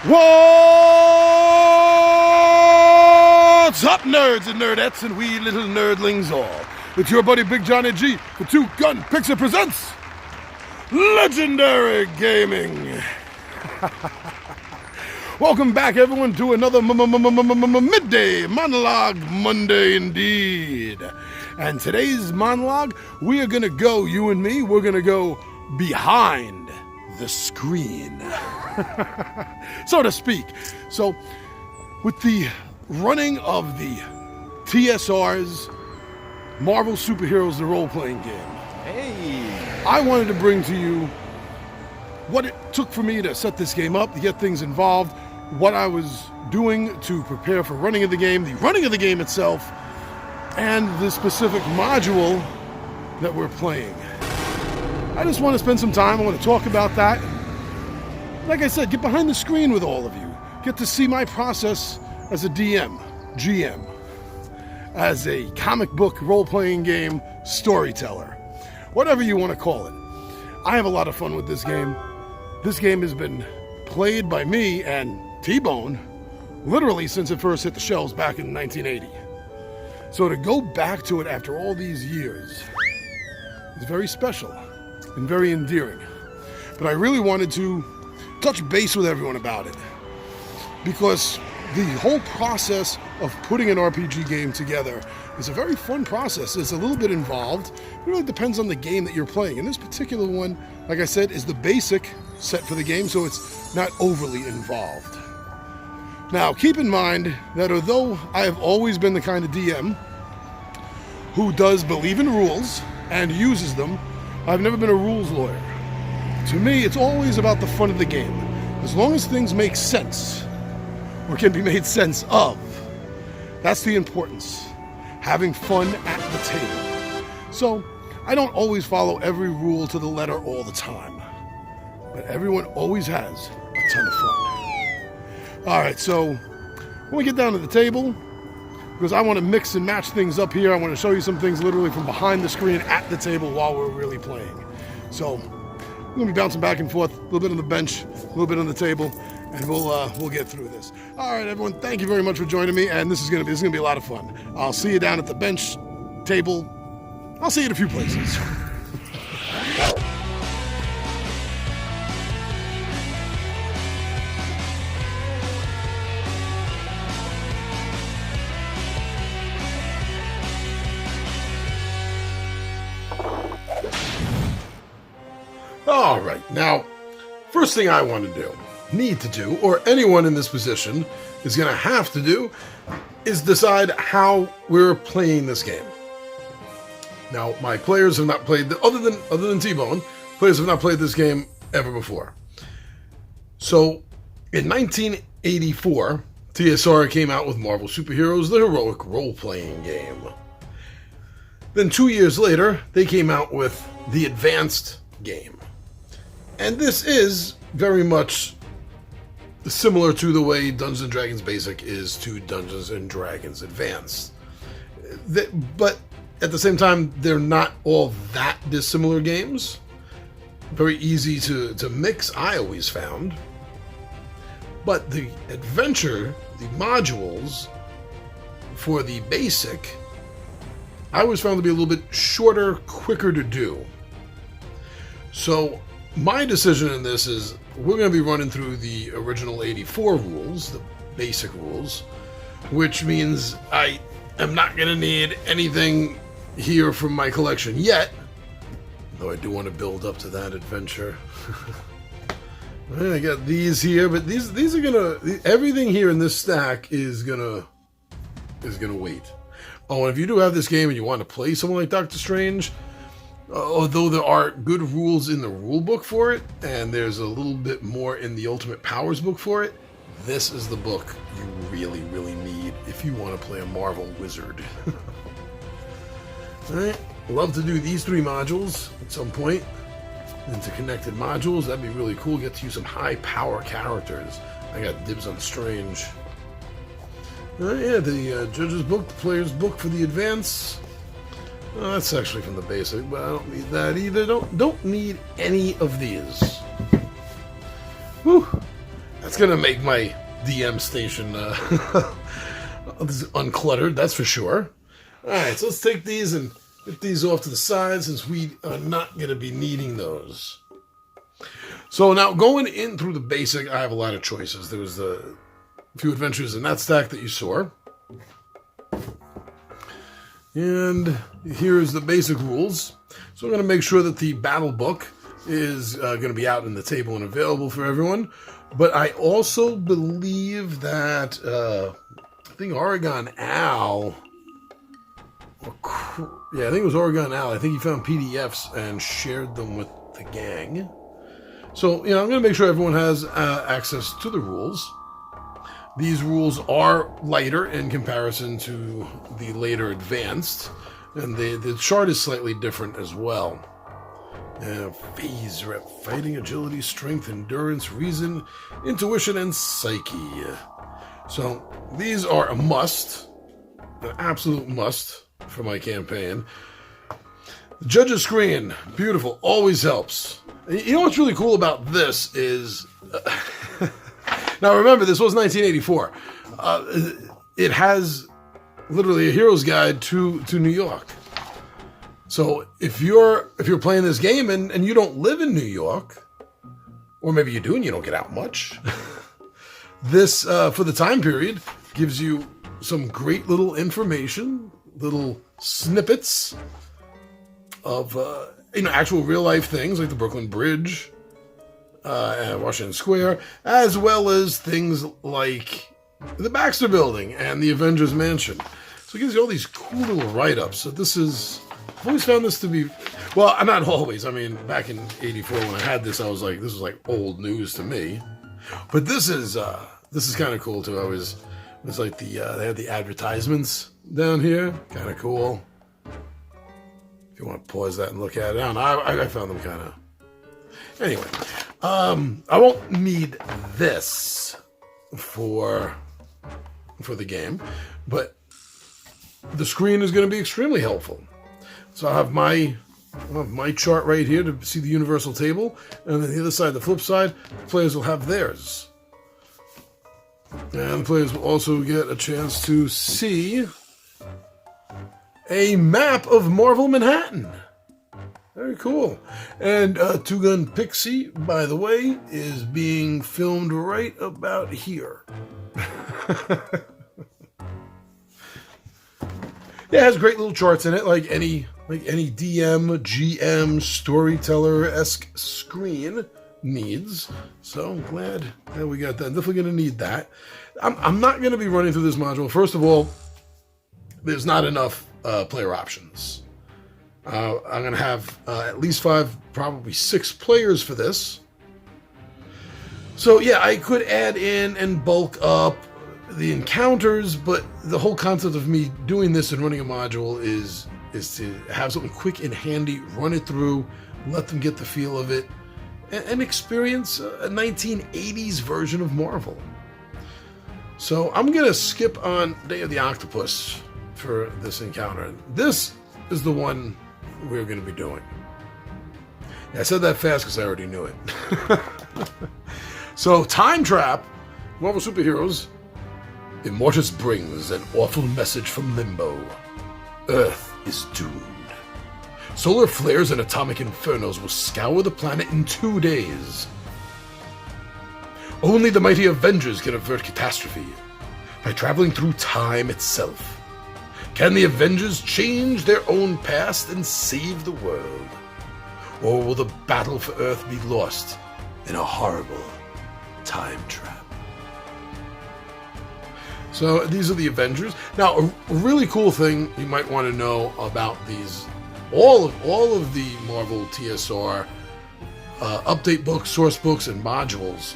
What's up, nerds and nerdettes and wee little nerdlings all? It's your buddy Big Johnny G for Two Gun Pixie presents Legendary Gaming. Welcome back, everyone, to another Midday Monologue Monday indeed. And today's monologue, we are going to go, you and me, we're going to go behind the screen, so to speak. So, with the running of the TSR's Marvel Superheroes, the role-playing game, I wanted to bring to you what it took for me to set this game up, to get things involved, what I was doing to prepare for running of the game itself, and the specific module that we're playing. I just want to spend some time. I want to talk about that. Like I said, get behind the screen with all of you. Get to see my process as a DM, GM, as a comic book role-playing game storyteller, whatever you want to call it. I have a lot of fun with this game. This game has been played by me and T-Bone literally since it first hit the shelves back in 1980. So to go back to it after all these years is very special and very endearing. But I really wanted to touch base with everyone about it, because the whole process of putting an RPG game together is a very fun process. It's a little bit involved. It really depends on the game that you're playing. And this particular one, like I said, is the basic set for the game, so it's not overly involved. Now, keep in mind that although I have always been the kind of DM who does believe in rules and uses them, I've never been a rules lawyer. To me, it's always about the fun of the game. As long as things make sense, or can be made sense of, that's the importance. Having fun at the table. So, I don't always follow every rule to the letter all the time, but everyone always has a ton of fun. Alright, so when we get down to the table, because I want to mix and match things up here, I want to show you some things literally from behind the screen at the table while we're really playing. So, we're going to be bouncing back and forth, a little bit on the bench, a little bit on the table, and we'll get through this. All right, everyone, thank you very much for joining me, and this is going to be a lot of fun. I'll see you down at the bench, table. I'll see you in a few places. All right, now, first thing I want to do, need to do, or anyone in this position is going to have to do, is decide how we're playing this game. Now, my players have not played, other than T-Bone, players have not played this game ever before. So, in 1984, TSR came out with Marvel Superheroes, the heroic role-playing game. Then 2 years later, they came out with the advanced game. And this is very much similar to the way Dungeons & Dragons Basic is to Dungeons & Dragons Advanced. But at the same time, they're not all that dissimilar games. Very easy to mix, I always found. But the adventure, the modules for the Basic, I always found to be a little bit shorter, quicker to do. So my decision in this is we're going to be running through the original 84 rules, the basic rules, which means I am not going to need anything here from my collection yet, though I do want to build up to that adventure. I got these here, but these are gonna, everything here in this stack is gonna wait. Oh, and if you do have this game and you want to play someone like Doctor Strange, although there are good rules in the rule book for it, and there's a little bit more in the Ultimate Powers book for it, this is the book you really, really need if you want to play a Marvel wizard. Alright, love to do these three modules at some point. Interconnected modules, that'd be really cool. Get to use some high power characters. I got dibs on Strange. Yeah, the Judge's Book, the Player's Book for the Advance. Oh, that's actually from the Basic, but I don't need that either. Don't need any of these. Whew. It's gonna make my DM station uncluttered, that's for sure. Alright, so let's take these and get these off to the side since we are not gonna be needing those. So now going in through the basic, I have a lot of choices. There was a few adventures in that stack that you saw. And here's the basic rules. So I'm going to make sure that the battle book is going to be out in the table and available for everyone. But I also believe that, I think Oregon Al, I think it was Oregon Al. I think he found PDFs and shared them with the gang. So, I'm going to make sure everyone has access to the rules. These rules are lighter in comparison to the later advanced, and the chart is slightly different as well. Phase rep, fighting, agility, strength, endurance, reason, intuition, and psyche. So these are a must, an absolute must for my campaign. The judge's screen, beautiful, always helps. You know what's really cool about this is... Now remember, this was 1984. It has literally a hero's guide to New York. So if you're playing this game and you don't live in New York, or maybe you do and you don't get out much, this for the time period gives you some great little information, little snippets of actual real life things like the Brooklyn Bridge. Washington Square, as well as things like the Baxter Building and the Avengers Mansion. So it gives you all these cool little write-ups. So I've always found this to be, well, not always. I mean, back in '84 when I had this, I was like, this was like old news to me. But this is kind of cool too. It's like they had the advertisements down here, kind of cool. If you want to pause that and look at it, I found them kind of. Anyway, I won't need this for the game, but the screen is going to be extremely helpful. So I have my chart right here to see the universal table, and then the other side, the flip side, the players will have theirs. And the players will also get a chance to see a map of Marvel Manhattan. Very cool. And Two Gun Pixie, by the way, is being filmed right about here. It has great little charts in it, like any DM, GM, storyteller-esque screen needs. So I'm glad that we got that. I'm definitely going to need that. I'm not going to be running through this module. First of all, there's not enough player options. I'm going to have at least 5, probably 6 players for this. So yeah, I could add in and bulk up the encounters, but the whole concept of me doing this and running a module is to have something quick and handy, run it through, let them get the feel of it, and experience a 1980s version of Marvel. So I'm going to skip on Day of the Octopus for this encounter. This is the one we're going to be doing. Yeah, I said that fast because I already knew it. So, Time Trap, Marvel Superheroes. Immortus brings an awful message from Limbo. Earth is doomed. Solar flares and atomic infernos will scour the planet in 2 days. Only the mighty Avengers can avert catastrophe by traveling through time itself. Can the Avengers change their own past and save the world? Or will the battle for Earth be lost in a horrible time trap? So these are the Avengers. Now, a really cool thing you might want to know about these, all of the Marvel TSR update books, source books, and modules,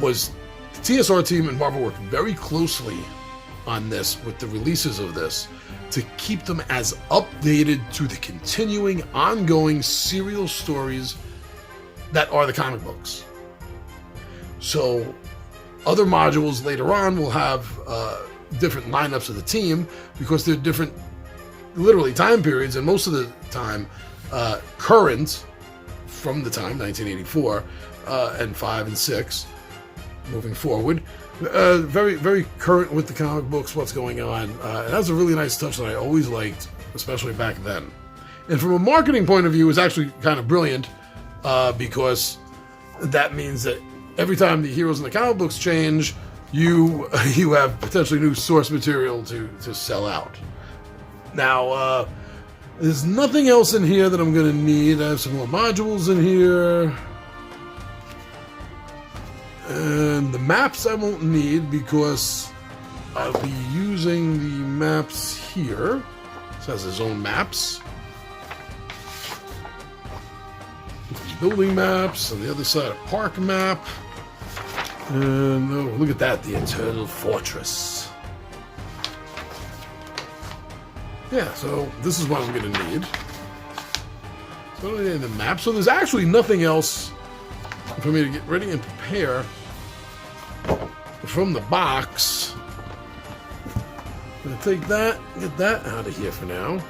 was the TSR team and Marvel worked very closely on this with the releases of this to keep them as updated to the continuing, ongoing serial stories that are the comic books. So other modules later on will have different lineups of the team because they're different, literally, time periods, and most of the time current from the time 1984 and 5 and 6, moving forward. Very, very current with the comic books, what's going on. It has a really nice touch that I always liked, especially back then. And from a marketing point of view, it's actually kind of brilliant because that means that every time the heroes in the comic books change, you have potentially new source material to sell out. Now, there's nothing else in here that I'm going to need. I have some more modules in here. And the maps I won't need because I'll be using the maps here. This has its own maps. Building maps, on the other side a park map. And oh, look at that, the Eternal Fortress. Yeah, so this is what I'm going to need. So I need the map. So there's actually nothing else for me to get ready and prepare from the box. I'm going to take that, get that out of here for now.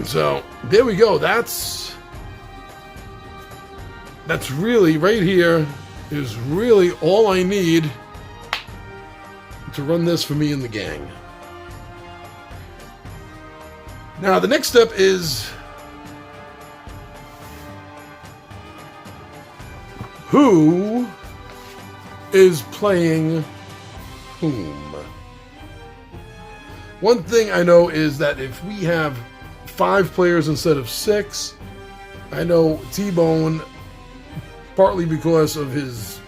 So there we go. That's really right here is really all I need to run this for me and the gang. Now the next step is who is playing whom. One thing I know is that if we have 5 players instead of 6. I know T-Bone, partly because of his,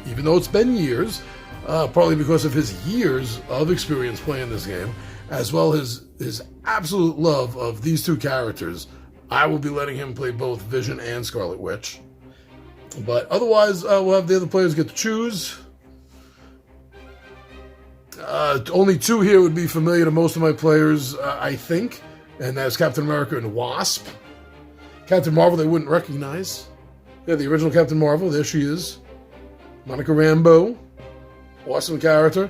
even though it's been years, partly because of his years of experience playing this game, as well as his absolute love of these 2 characters, I will be letting him play both Vision and Scarlet Witch. But otherwise, we'll have the other players get to choose. Only 2 here would be familiar to most of my players, I think. And that's Captain America and Wasp. Captain Marvel they wouldn't recognize. Yeah, the original Captain Marvel, there she is. Monica Rambeau. Awesome character.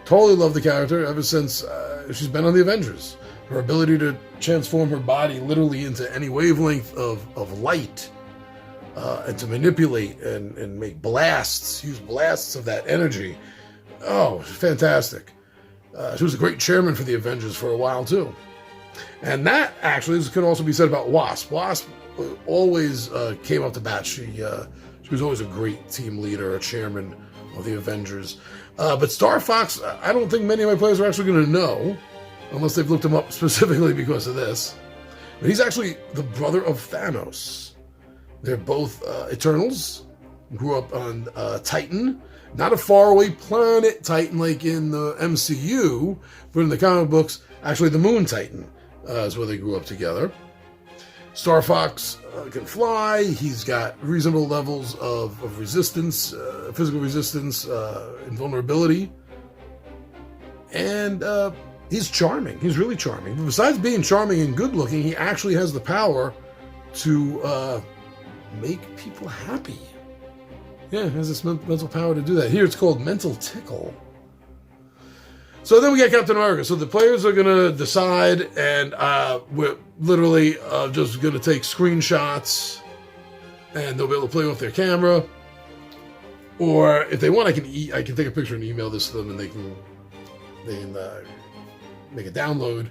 Totally love the character ever since she's been on the Avengers. Her ability to transform her body literally into any wavelength of light. And to manipulate and make blasts. Use blasts of that energy. Oh, fantastic. She was a great chairman for the Avengers for a while too. And that actually can also be said about Wasp. Wasp always came up to bat. She was always a great team leader, a chairman of the Avengers. But Star Fox, I don't think many of my players are actually going to know, unless they've looked him up specifically because of this. But he's actually the brother of Thanos. They're both Eternals, grew up on Titan. Not a faraway planet Titan like in the MCU, but in the comic books, actually the Moon Titan is where they grew up together. Star Fox can fly. He's got reasonable levels of resistance, physical resistance, invulnerability. And he's charming. He's really charming. But besides being charming and good looking, he actually has the power to make people happy. Yeah, has this mental power to do that. Here it's called Mental Tickle. So then we got Captain America. So the players are going to decide, and we're literally just going to take screenshots, and they'll be able to play off their camera. Or if they want, I can take a picture and email this to them, and they can make a download,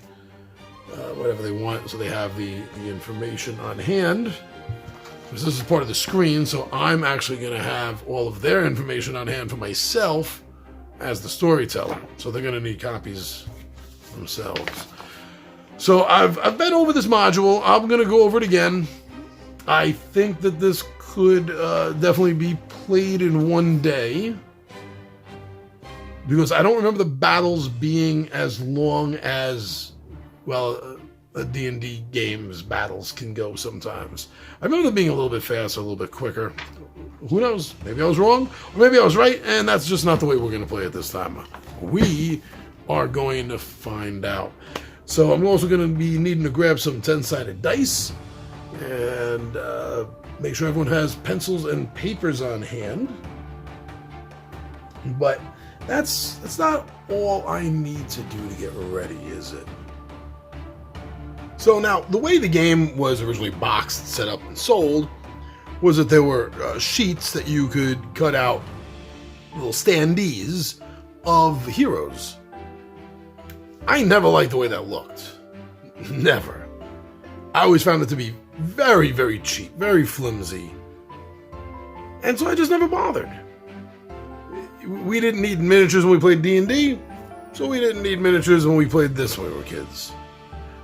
whatever they want, so they have the information on hand. Because this is part of the screen, so I'm actually going to have all of their information on hand for myself as the storyteller. So they're going to need copies themselves. So I've been over this module. I'm going to go over it again. I think that this could definitely be played in one day, because I don't remember the battles being as long as, well, a D&D game's battles can go sometimes. I remember them being a little bit faster, a little bit quicker. Who knows? Maybe I was wrong, or maybe I was right, and that's just not the way we're going to play it this time. We are going to find out. So I'm also going to be needing to grab some 10-sided dice, and make sure everyone has pencils and papers on hand. But that's not all I need to do to get ready, is it? So now, the way the game was originally boxed, set up, and sold was that there were sheets that you could cut out, little standees of heroes. I never liked the way that looked. Never. I always found it to be very, very cheap, very flimsy. And so I just never bothered. We didn't need miniatures when we played D&D, so we didn't need miniatures when we played this when we were kids.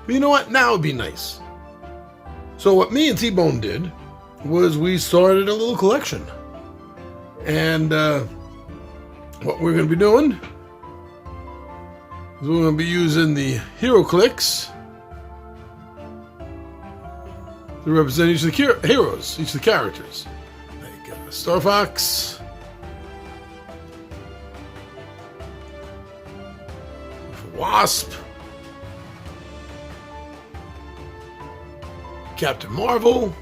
But you know what? Now it'd be nice. So what me and T-Bone did was we started a little collection. And what we're going to be doing is we're going to be using the hero clicks to represent each of the heroes, each of the characters. Like Star Fox, Wasp, Captain Marvel,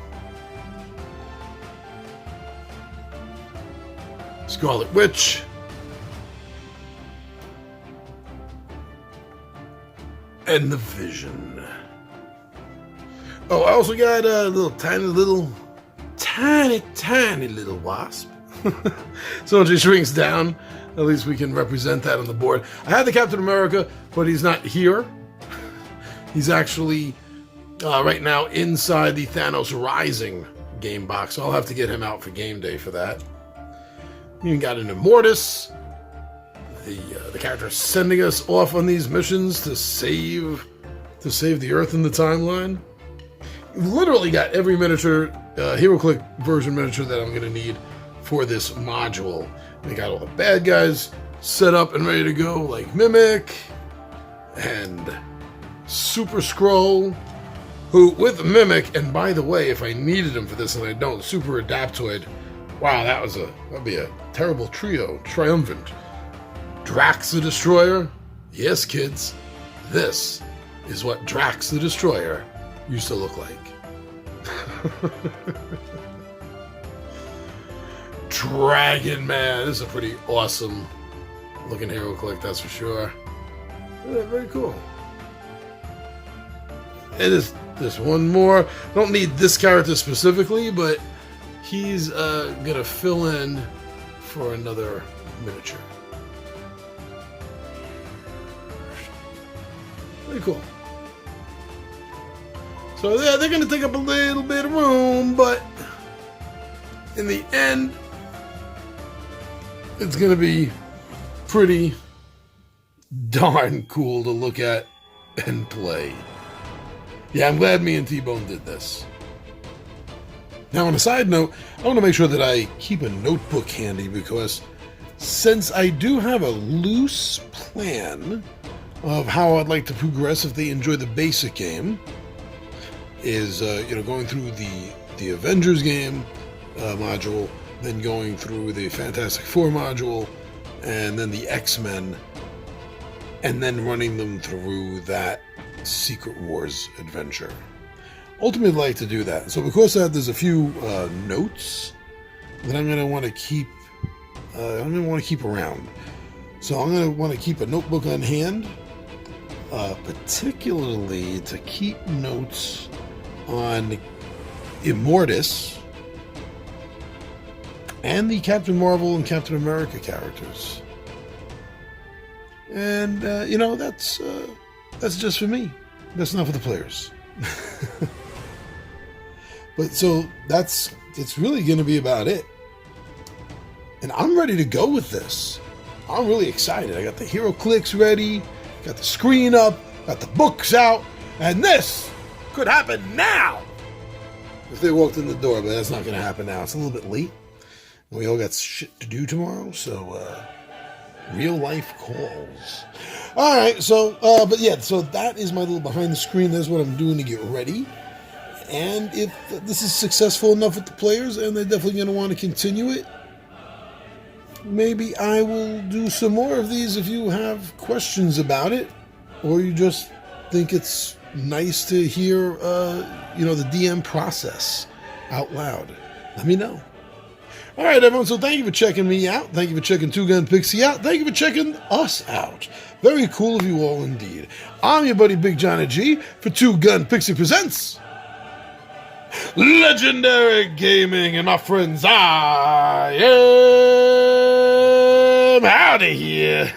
Scarlet Witch, and the Vision. Oh, I also got a tiny little Wasp. So when she shrinks down, at least we can represent that on the board. I had the Captain America, but he's not here. He's actually right now inside the Thanos Rising game box. So I'll have to get him out for game day for that. You got an Immortus. The character sending us off on these missions to save the Earth in the timeline. You've literally got every miniature, HeroClick version miniature that I'm going to need for this module. We got all the bad guys set up and ready to go, like Mimic and Super Skrull, who with Mimic, and by the way, if I needed him for this and I don't, Super Adaptoid, wow, that'd be a terrible trio, triumphant. Drax the Destroyer, yes kids, this is what Drax the Destroyer used to look like. Dragon Man, this is a pretty awesome looking hero click, that's for sure. Yeah, very cool. And there's one more. Don't need this character specifically, but he's gonna fill in for another miniature. Pretty cool. So yeah, they're gonna take up a little bit of room, but in the end, it's gonna be pretty darn cool to look at and play. Yeah, I'm glad me and T-Bone did this. Now, on a side note, I want to make sure that I keep a notebook handy because since I do have a loose plan of how I'd like to progress if they enjoy the basic game, is going through the Avengers game module, then going through the Fantastic Four module, and then the X-Men, and then running them through that Secret Wars adventure. Ultimately, I'd like to do that. So because of that, there's a few notes that I'm going to want to keep. I'm going to want to keep around. So I'm going to want to keep a notebook on hand, particularly to keep notes on Immortus and the Captain Marvel and Captain America characters. And that's just for me. That's not for the players. But so it's really going to be about it. And I'm ready to go with this. I'm really excited. I got the hero clicks ready, got the screen up, got the books out, and this could happen now if they walked in the door, but that's not going to happen now. It's a little bit late. We all got shit to do tomorrow, so real life calls. All right, so so that is my little behind the screen. That's what I'm doing to get ready. And if this is successful enough with the players, and they're definitely going to want to continue it, maybe I will do some more of these if you have questions about it, or you just think it's nice to hear, the DM process out loud. Let me know. All right, everyone, so thank you for checking me out. Thank you for checking Two Gun Pixie out. Thank you for checking us out. Very cool of you all indeed. I'm your buddy Big Johnny G for Two Gun Pixie Presents Legendary Gaming, and my friends, I am out of here.